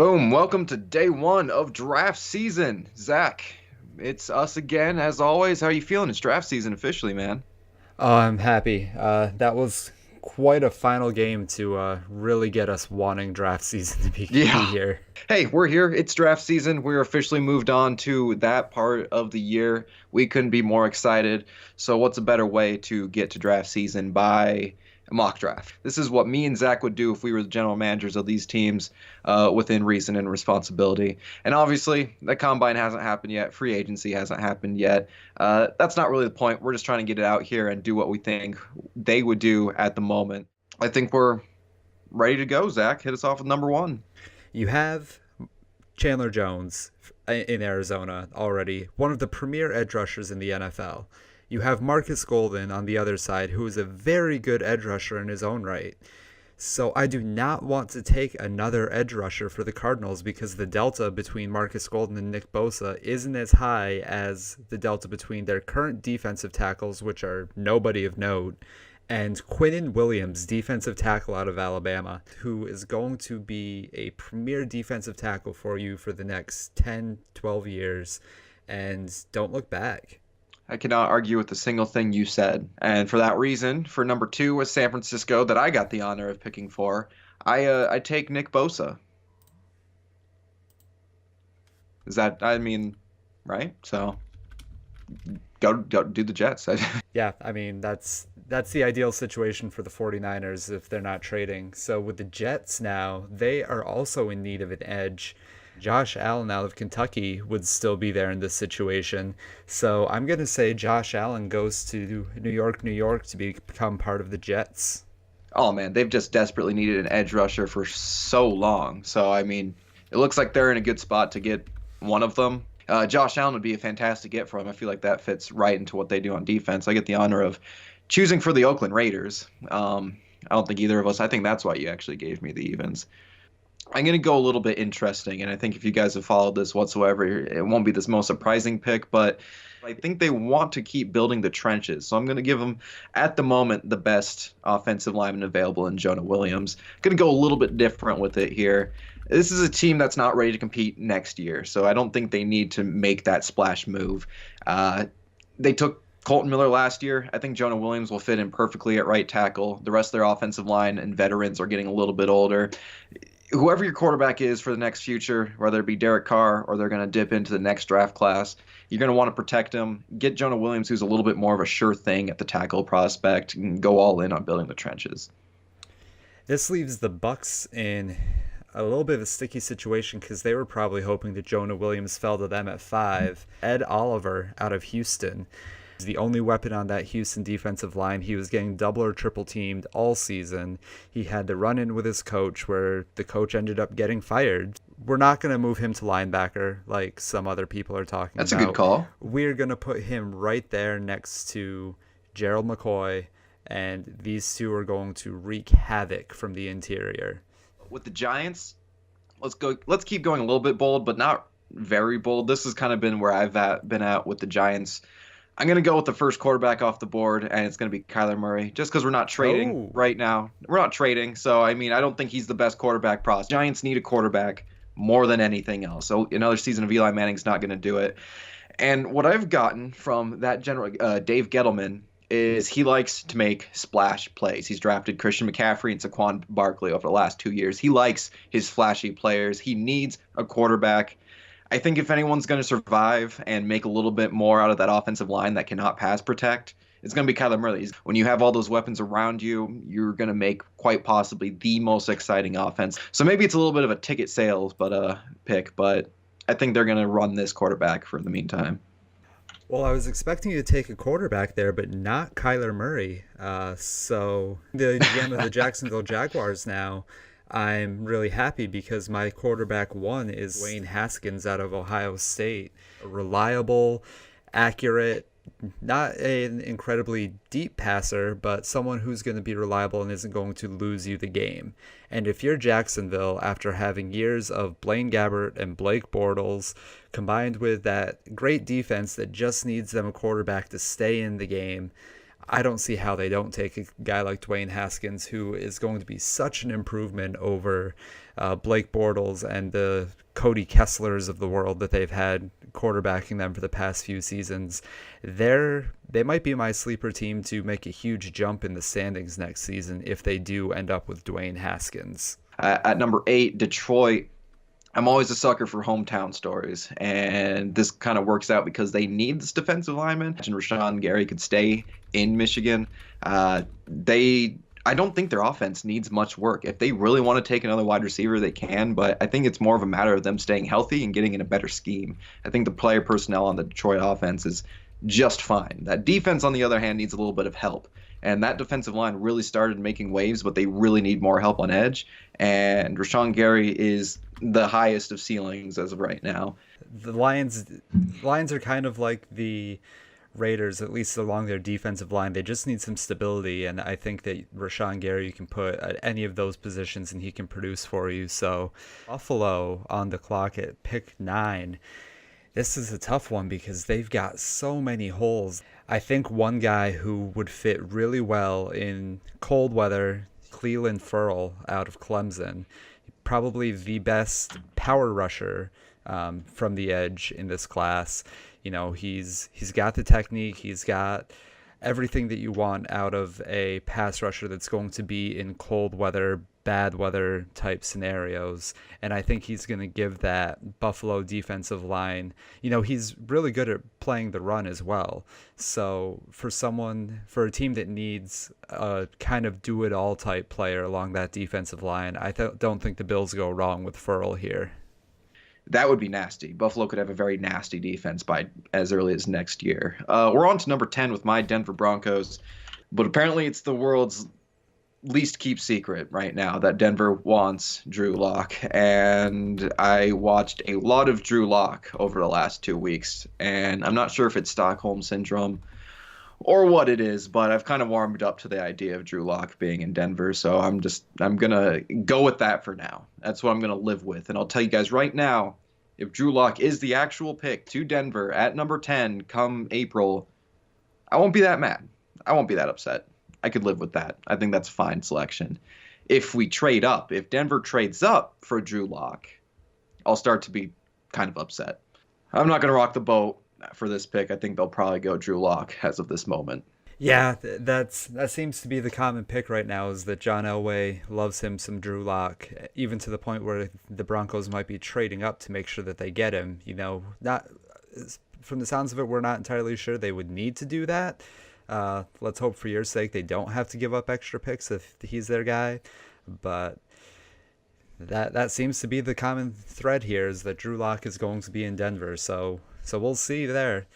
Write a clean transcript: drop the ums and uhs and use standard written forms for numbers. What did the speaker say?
Boom. Welcome to day one of draft season. Zach, it's us again, as always. How are you feeling? It's draft season officially, man. Oh, I'm happy. That was quite a final game to really get us wanting draft season to be Yeah. here. Hey, we're here. It's draft season. We're officially moved on to that part of the year. We couldn't be more excited. So, what's a better way to get to draft season by a mock draft? This is what me and Zach would do if we were the general managers of these teams within reason and responsibility. And obviously, the combine hasn't happened yet. Free agency hasn't happened yet. That's not really the point. We're just trying to get it out here and do what we think they would do at the moment. I think we're ready to go, Zach. Hit us off with number one. You have Chandler Jones in Arizona already, one of the premier edge rushers in the NFL. You have Marcus Golden on the other side, who is a very good edge rusher in his own right. So I do not want to take another edge rusher for the Cardinals because the delta between Marcus Golden and Nick Bosa isn't as high as the delta between their current defensive tackles, which are nobody of note, and Quinnen Williams, defensive tackle out of Alabama, who is going to be a premier defensive tackle for you for the next 10, 12 years. And don't look back. I cannot argue with a single thing you said. And for that reason, for number two was San Francisco that I got the honor of picking for. I take Nick Bosa. Is that I mean, right? So go do the Jets. Yeah, I mean that's the ideal situation for the 49ers if they're not trading. So with the Jets now, they are also in need of an edge. Josh Allen out of Kentucky would still be there in this situation. So I'm going to say Josh Allen goes to New York to become part of the Jets. Oh man, they've just desperately needed an edge rusher for so long. So I mean, it looks like they're in a good spot to get one of them. Josh Allen would be a fantastic get for him. I feel like that fits right into what they do on defense. I get the honor of choosing for the Oakland Raiders. I don't think either of us. I think that's why you actually gave me the evens. I'm going to go a little bit interesting, and I think if you guys have followed this whatsoever, it won't be this most surprising pick, but I think they want to keep building the trenches. So I'm going to give them, at the moment, the best offensive lineman available in Jonah Williams. Going to go a little bit different with it here. This is a team that's not ready to compete next year, so I don't think they need to make that splash move. They took Colton Miller last year. I think Jonah Williams will fit in perfectly at right tackle. The rest of their offensive line and veterans are getting a little bit older. Whoever your quarterback is for the next future, whether it be Derek Carr or they're going to dip into the next draft class, you're going to want to protect him. Get Jonah Williams, who's a little bit more of a sure thing at the tackle prospect, and go all in on building the trenches. This leaves the Bucks in a little bit of a sticky situation because they were probably hoping that Jonah Williams fell to them at 5. Ed Oliver out of Houston is the only weapon on that Houston defensive line. He was getting double or triple teamed all season. He had to run in with his coach where the coach ended up getting fired. We're not going to move him to linebacker like some other people are talking That's a good about. call. We're going to put him right there next to Gerald McCoy, and these two are going to wreak havoc from the interior. With the Giants, let's go. Let's keep going a little bit bold, but not very bold. This has kind of been where been at with the Giants. I'm going to go with the first quarterback off the board, and it's going to be Kyler Murray, just because we're not trading Oh, right now. We're not trading, so I mean, I don't think he's the best quarterback prospect. Giants need a quarterback more than anything else. So another season of Eli Manning's not going to do it. And what I've gotten from that general Dave Gettleman is he likes to make splash plays. He's drafted Christian McCaffrey and Saquon Barkley over the last 2 years. He likes his flashy players. He needs a quarterback. I think if anyone's going to survive and make a little bit more out of that offensive line that cannot pass protect, it's going to be Kyler Murray. When you have all those weapons around you, you're going to make quite possibly the most exciting offense. So maybe it's a little bit of a ticket sales pick, but I think they're going to run this quarterback for the meantime. well, I was expecting you to take a quarterback there, but not Kyler Murray. So the GM of the Jacksonville Jaguars now, I'm really happy because my quarterback one is Wayne Haskins out of Ohio State. A reliable, accurate, not an incredibly deep passer, but someone who's going to be reliable and isn't going to lose you the game. And if you're Jacksonville, after having years of Blaine Gabbert and Blake Bortles, combined with that great defense that just needs them a quarterback to stay in the game, I don't see how they don't take a guy like Dwayne Haskins, who is going to be such an improvement over Blake Bortles and the Cody Kesslers of the world that they've had quarterbacking them for the past few seasons. They might be my sleeper team to make a huge jump in the standings next season if they do end up with Dwayne Haskins. At number 8, Detroit. I'm always a sucker for hometown stories, and this kind of works out because they need this defensive lineman. And Rashawn Gary could stay in Michigan. I don't think their offense needs much work. If they really want to take another wide receiver, they can, but I think it's more of a matter of them staying healthy and getting in a better scheme. I think the player personnel on the Detroit offense is just fine. That defense, on the other hand, needs a little bit of help. And that defensive line really started making waves, but they really need more help on edge. And Rashawn Gary is the highest of ceilings as of right now. The Lions are kind of like the Raiders, at least along their defensive line. They just need some stability, and I think that Rashawn Gary you can put at any of those positions and he can produce for you. So Buffalo on the clock at pick 9. This is a tough one because they've got so many holes. I think one guy who would fit really well in cold weather, Clelin Ferrell out of Clemson, probably the best power rusher from the edge in this class. You know, he's got the technique, he's got everything that you want out of a pass rusher that's going to be in cold weather, bad weather type scenarios. And I think he's going to give that Buffalo defensive line, you know, he's really good at playing the run as well. So for a team that needs a kind of do-it-all type player along that defensive line, I don't think the Bills go wrong with Ferrell here. That would be nasty. Buffalo could have a very nasty defense by as early as next year. We're on to number 10 with my Denver Broncos, but apparently it's the world's least keep secret right now that Denver wants Drew Lock. And I watched a lot of Drew Lock over the last 2 weeks, and I'm not sure if it's Stockholm Syndrome or what it is, but I've kind of warmed up to the idea of Drew Lock being in Denver, so I'm going to go with that for now. That's what I'm going to live with. And I'll tell you guys right now, if Drew Lock is the actual pick to Denver at number 10 come April, I won't be that mad. I won't be that upset. I could live with that. I think that's a fine selection. If we trade up, if Denver trades up for Drew Lock, I'll start to be kind of upset. I'm not going to rock the boat for this pick. I think they'll probably go Drew Lock as of this moment. Yeah, that seems to be the common pick right now, is that John Elway loves him some Drew Lock, even to the point where the Broncos might be trading up to make sure that they get him. You know, not from the sounds of it, we're not entirely sure they would need to do that. Let's hope for your sake they don't have to give up extra picks if he's their guy. But that seems to be the common thread here, is that Drew Lock is going to be in Denver. So we'll see there.